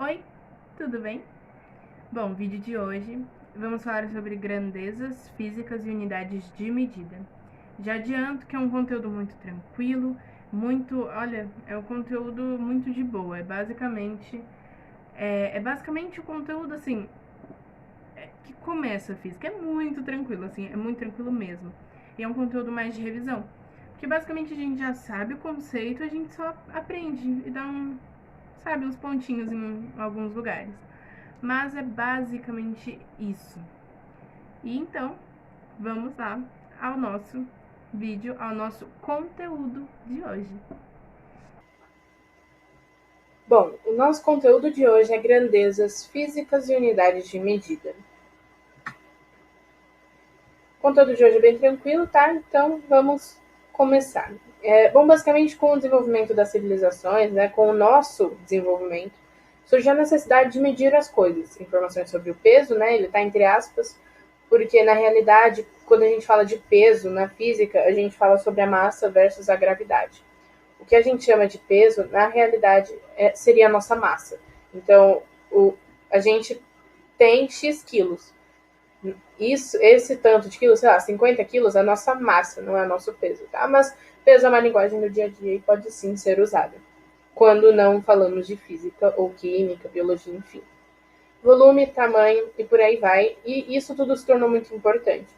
Oi, tudo bem? Bom, vídeo de hoje vamos falar sobre grandezas físicas e unidades de medida. Já adianto que é um conteúdo muito tranquilo, é um conteúdo muito de boa. É basicamente o conteúdo assim que começa a física. É muito tranquilo, assim, é muito tranquilo mesmo. E é um conteúdo mais de revisão, porque basicamente a gente já sabe o conceito, a gente só aprende e sabe, uns pontinhos em alguns lugares. Mas é basicamente isso. E então, vamos lá ao nosso vídeo, ao nosso conteúdo de hoje. Bom, o nosso conteúdo de hoje é grandezas físicas e unidades de medida. O conteúdo de hoje é bem tranquilo, tá? Então vamos começar. Bom, basicamente com o desenvolvimento das civilizações, né, com o nosso desenvolvimento, surgiu a necessidade de medir as coisas. Informações sobre o peso, né, ele está entre aspas, porque na realidade, quando a gente fala de peso na física, a gente fala sobre a massa versus a gravidade. O que a gente chama de peso, na realidade, seria a nossa massa. Então, a gente tem X quilos. Esse tanto de quilos, sei lá, 50 quilos, é a nossa massa, não é nosso peso, tá? Mas peso é uma linguagem do dia a dia e pode sim ser usada, quando não falamos de física ou química, biologia, enfim. Volume, tamanho e por aí vai. E isso tudo se tornou muito importante.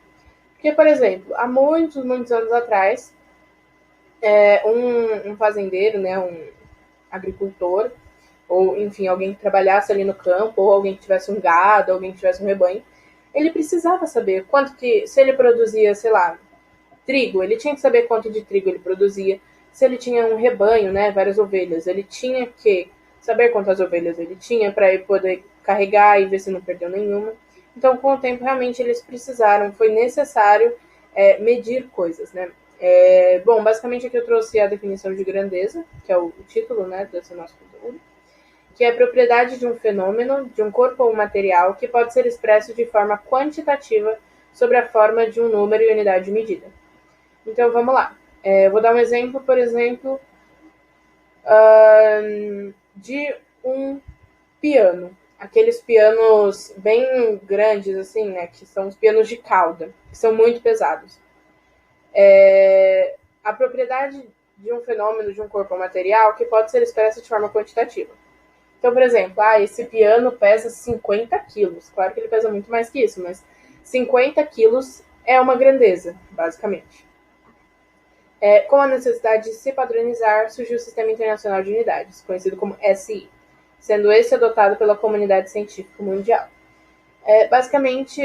Porque, por exemplo, há muitos anos atrás, um fazendeiro, né, um agricultor, ou enfim, alguém que trabalhasse ali no campo, ou alguém que tivesse um gado, alguém que tivesse um rebanho, ele precisava saber quanto que, se ele produzia, sei lá, trigo, ele tinha que saber quanto de trigo ele produzia. Se ele tinha um rebanho, né, várias ovelhas, ele tinha que saber quantas ovelhas ele tinha para ele poder carregar e ver se não perdeu nenhuma. Então, com o tempo, realmente eles precisaram, foi necessário medir coisas, né? Bom, basicamente aqui eu trouxe a definição de grandeza, que é o título, né, desse nosso conteúdo, que é a propriedade de um fenômeno, de um corpo ou material que pode ser expresso de forma quantitativa sobre a forma de um número e unidade de medida. Então, vamos lá. Vou dar um exemplo, por exemplo, de um piano. Aqueles pianos bem grandes, assim, né? Que são os pianos de cauda, que são muito pesados. A propriedade de um fenômeno, de um corpo ou material que pode ser expressa de forma quantitativa. Então, por exemplo, esse piano pesa 50 quilos. Claro que ele pesa muito mais que isso, mas 50 quilos é uma grandeza, basicamente. Com a necessidade de se padronizar, surgiu o Sistema Internacional de Unidades, conhecido como SI, sendo esse adotado pela comunidade científica mundial. Basicamente,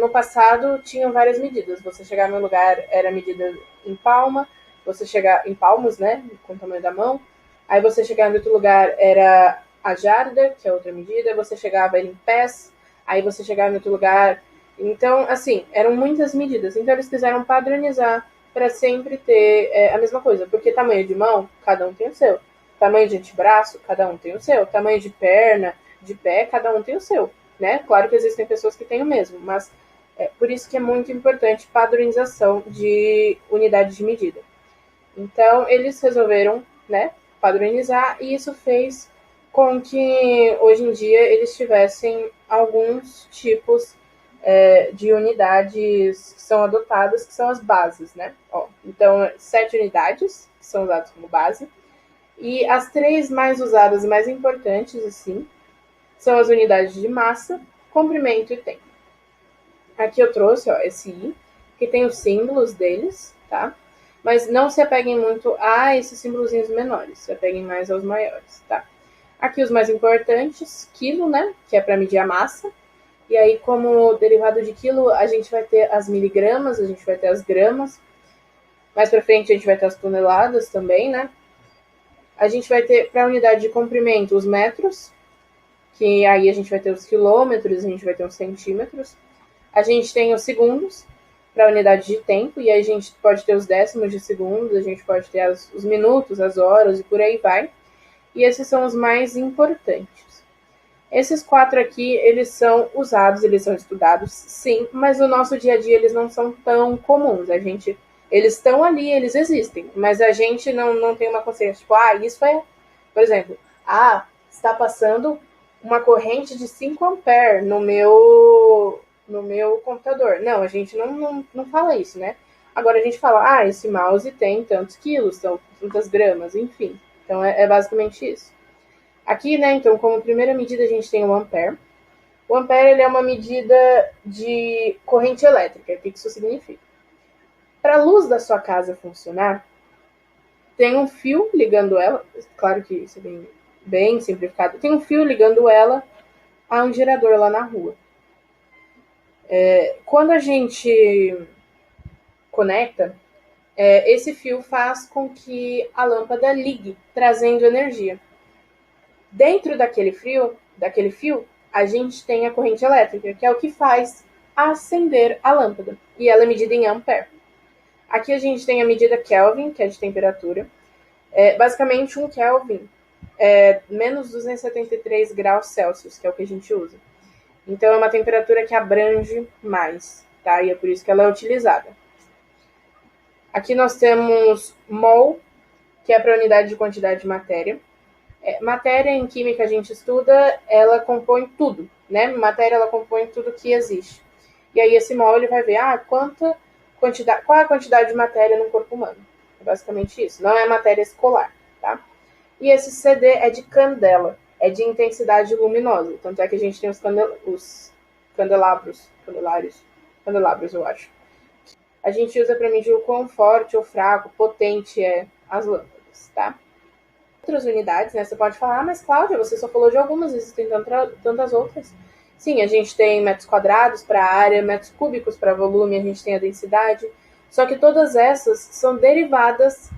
no passado tinham várias medidas. Você chegar no lugar era medida em palma, você chegar em palmos, né, com o tamanho da mão. Aí você chegar em outro lugar era a jarda, que é outra medida. Você chegava em pés, aí você chegava em outro lugar. Então, assim, eram muitas medidas. Então eles quiseram padronizar para sempre ter a mesma coisa, porque tamanho de mão, cada um tem o seu. Tamanho de antebraço, cada um tem o seu. Tamanho de perna, de pé, cada um tem o seu, né? Claro que existem pessoas que têm o mesmo, mas por isso que é muito importante padronização de unidade de medida. Então, eles resolveram, né, padronizar e isso fez com que hoje em dia eles tivessem alguns tipos de unidades que são adotadas, que são as bases, né? Então, 7 unidades que são usadas como base. E as três mais usadas e mais importantes, assim, são as unidades de massa, comprimento e tempo. Aqui eu trouxe, esse I, que tem os símbolos deles, tá? Mas não se apeguem muito a esses símbolozinhos menores, se apeguem mais aos maiores, tá? Aqui os mais importantes, quilo, né? Que é para medir a massa. E aí, como derivado de quilo, a gente vai ter as miligramas, a gente vai ter as gramas. Mais para frente a gente vai ter as toneladas também, né? A gente vai ter, para a unidade de comprimento, os metros, que aí a gente vai ter os quilômetros, a gente vai ter os centímetros. A gente tem os segundos para a unidade de tempo, e aí a gente pode ter os décimos de segundos, a gente pode ter os minutos, as horas e por aí vai. E esses são os mais importantes. Esses quatro aqui, eles são usados, eles são estudados, sim, mas no nosso dia a dia eles não são tão comuns. Eles estão ali, eles existem, mas a gente não tem uma consciência, tipo, isso é, por exemplo, está passando uma corrente de 5 amperes no meu computador. Não, a gente não fala isso, né? Agora a gente fala, esse mouse tem tantos quilos, são tantas gramas, enfim. Então é basicamente isso. Aqui, né, então, como primeira medida a gente tem o ampere. O ampere ele é uma medida de corrente elétrica. O que isso significa? Para a luz da sua casa funcionar, tem um fio ligando ela, claro que isso é bem simplificado, tem um fio ligando ela a um gerador lá na rua. Quando a gente conecta, esse fio faz com que a lâmpada ligue, trazendo energia. Dentro daquele fio, a gente tem a corrente elétrica, que é o que faz acender a lâmpada. E ela é medida em ampere. Aqui a gente tem a medida Kelvin, que é de temperatura. Basicamente, um Kelvin é menos 273 graus Celsius, que é o que a gente usa. Então, é uma temperatura que abrange mais, tá? E é por isso que ela é utilizada. Aqui nós temos mol, que é para unidade de quantidade de matéria. Matéria, em química, a gente estuda, ela compõe tudo, né? Matéria, ela compõe tudo que existe. E aí, esse mol, ele vai ver, qual é a quantidade de matéria no corpo humano. É basicamente isso. Não é matéria escolar, tá? E esse CD é de candela, é de intensidade luminosa. Tanto é que a gente tem os candelabros, eu acho. A gente usa para medir o quão forte ou fraco, potente é as lâmpadas, tá? Outras unidades, né? Você pode falar, mas Cláudia, você só falou de algumas, existem tantas outras. Sim, a gente tem metros quadrados para área, metros cúbicos para volume, a gente tem a densidade. Só que todas essas são derivadas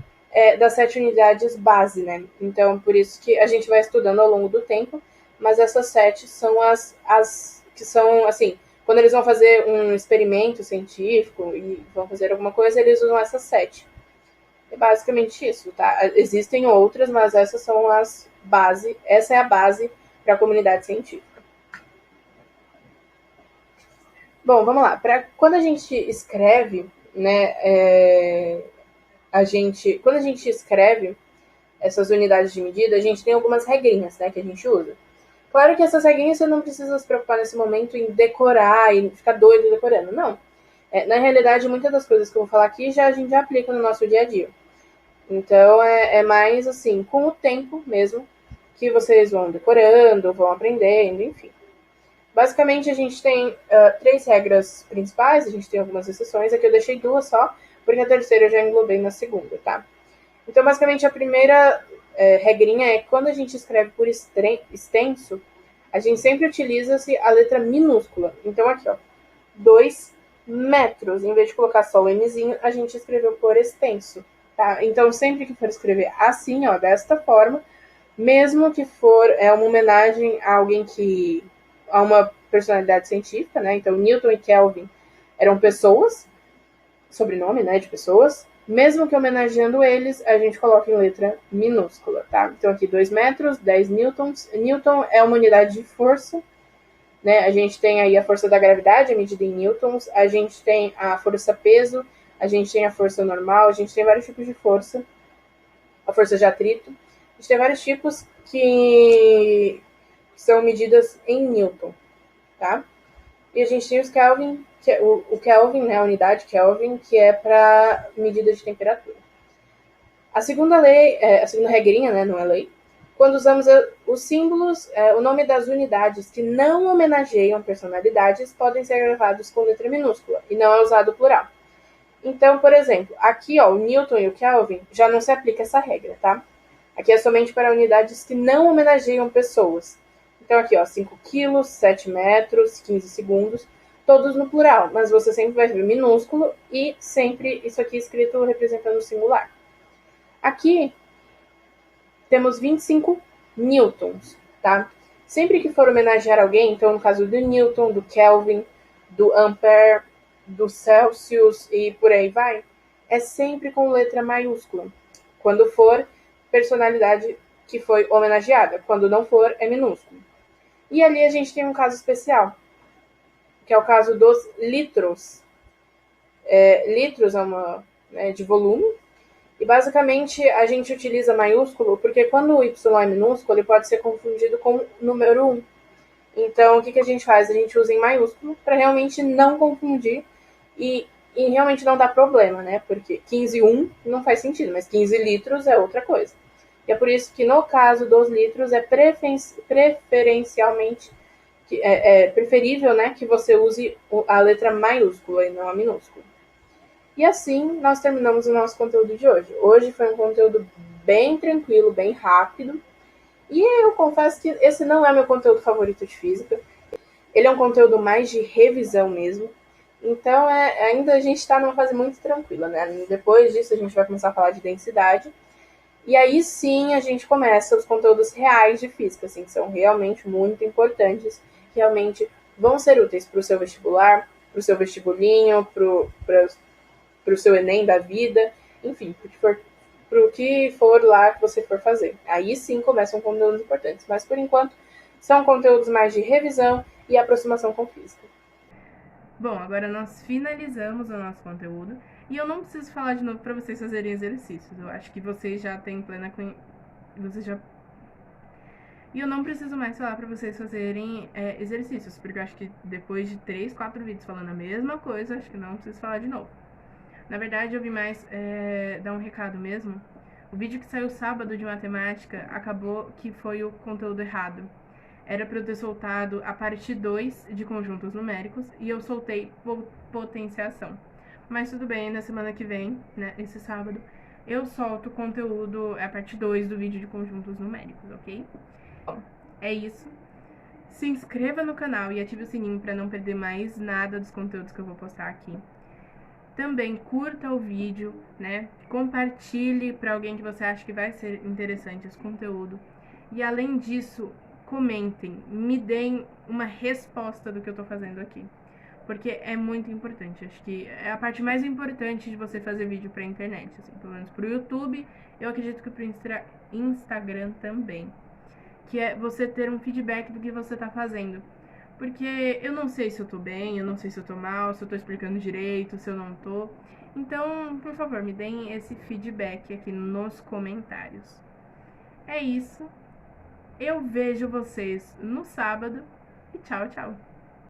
das 7 unidades base, né? Então, por isso que a gente vai estudando ao longo do tempo, mas essas 7 são as que são, assim, quando eles vão fazer um experimento científico e vão fazer alguma coisa, eles usam essas 7. É basicamente isso, tá? Existem outras, mas essas são as base. Essa é a base para a comunidade científica. Bom, vamos lá. Quando a gente escreve, né, quando a gente escreve essas unidades de medida, a gente tem algumas regrinhas, né, que a gente usa. Claro que essas regrinhas você não precisa se preocupar nesse momento em decorar e ficar doido decorando, não. Na realidade, muitas das coisas que eu vou falar aqui a gente já aplica no nosso dia a dia. Então, é mais assim, com o tempo mesmo, que vocês vão decorando, vão aprendendo, enfim. Basicamente, a gente tem 3 regras principais, a gente tem algumas exceções, aqui eu deixei 2 só, porque a terceira eu já englobei na segunda, tá? Então, basicamente, a primeira regrinha é que quando a gente escreve por extenso, a gente sempre utiliza-se a letra minúscula. Então, aqui, ó, 2 metros. Em vez de colocar só o Mzinho, a gente escreveu por extenso. Tá? Então, sempre que for escrever assim, ó, desta forma, mesmo que for uma homenagem a alguém a uma personalidade científica, né? Então, Newton e Kelvin eram pessoas, sobrenome, né, de pessoas. Mesmo que homenageando eles, a gente coloca em letra minúscula, tá? Então, aqui 2 metros, 10 newtons. Newton é uma unidade de força, né? A gente tem aí a força da gravidade, medida em newtons. A gente tem a força-peso, a gente tem a força normal, a gente tem vários tipos de força. A força de atrito. A gente tem vários tipos que são medidas em newton, tá? E a gente tem os Kelvin, o Kelvin, né, a unidade Kelvin, que é para medida de temperatura. A segunda regrinha, né, não é lei, quando usamos os símbolos, o nome das unidades que não homenageiam personalidades podem ser gravados com letra minúscula, e não é usado o plural. Então, por exemplo, aqui, ó, o Newton e o Kelvin, já não se aplica essa regra, tá? Aqui é somente para unidades que não homenageiam pessoas. Então, aqui, ó, 5 quilos, 7 metros, 15 segundos, todos no plural, mas você sempre vai ver minúsculo e sempre isso aqui escrito representando o singular. Aqui, temos 25 newtons, tá? Sempre que for homenagear alguém, então no caso do Newton, do Kelvin, do Ampere, do Celsius e por aí vai, é sempre com letra maiúscula. Quando for personalidade que foi homenageada. Quando não for, é minúsculo. E ali a gente tem um caso especial, que é o caso dos litros. Litros é uma de volume, E basicamente a gente utiliza maiúsculo porque quando o y é minúsculo, ele pode ser confundido com o número 1. Então, o que a gente faz? A gente usa em maiúsculo para realmente não confundir e realmente não dar problema, né? Porque 15,1 não faz sentido, mas 15 litros é outra coisa. E é por isso que no caso dos litros é preferencialmente preferível, né, que você use a letra maiúscula e não a minúscula. E assim nós terminamos o nosso conteúdo de hoje. Hoje foi um conteúdo bem tranquilo, bem rápido. E eu confesso que esse não é meu conteúdo favorito de física. Ele é um conteúdo mais de revisão mesmo. Então, ainda a gente está numa fase muito tranquila, né? Depois disso, a gente vai começar a falar de densidade. E aí sim a gente começa os conteúdos reais de física, assim, que são realmente muito importantes, que realmente vão ser úteis para o seu vestibular, para o seu vestibulinho, para o seu Enem da vida, enfim, para o que for lá que você for fazer. Aí sim começam conteúdos importantes, mas por enquanto são conteúdos mais de revisão e aproximação com física. Bom, agora nós finalizamos o nosso conteúdo e eu não preciso falar de novo para vocês fazerem exercícios. Eu acho que vocês já têm plena e eu não preciso mais falar para vocês fazerem exercícios, porque eu acho que depois de 3, 4 vídeos falando a mesma coisa, acho que não preciso falar de novo. Na verdade, eu vim mais dar um recado mesmo. O vídeo que saiu sábado de matemática acabou que foi o conteúdo errado. Era para eu ter soltado a parte 2 de conjuntos numéricos e eu soltei potenciação. Mas tudo bem, na semana que vem, né, esse sábado, eu solto o conteúdo, a parte 2 do vídeo de conjuntos numéricos, ok? Bom, é isso. Se inscreva no canal e ative o sininho para não perder mais nada dos conteúdos que eu vou postar aqui. Também curta o vídeo, né? Compartilhe para alguém que você acha que vai ser interessante esse conteúdo. E além disso, comentem, me deem uma resposta do que eu tô fazendo aqui. Porque é muito importante. Acho que é a parte mais importante de você fazer vídeo pra internet. Assim, pelo menos pro YouTube, eu acredito que pro Instagram também. Que é você ter um feedback do que você tá fazendo. Porque eu não sei se eu tô bem, eu não sei se eu tô mal, se eu tô explicando direito, se eu não tô. Então, por favor, me deem esse feedback aqui nos comentários. É isso. Eu vejo vocês no sábado e tchau, tchau.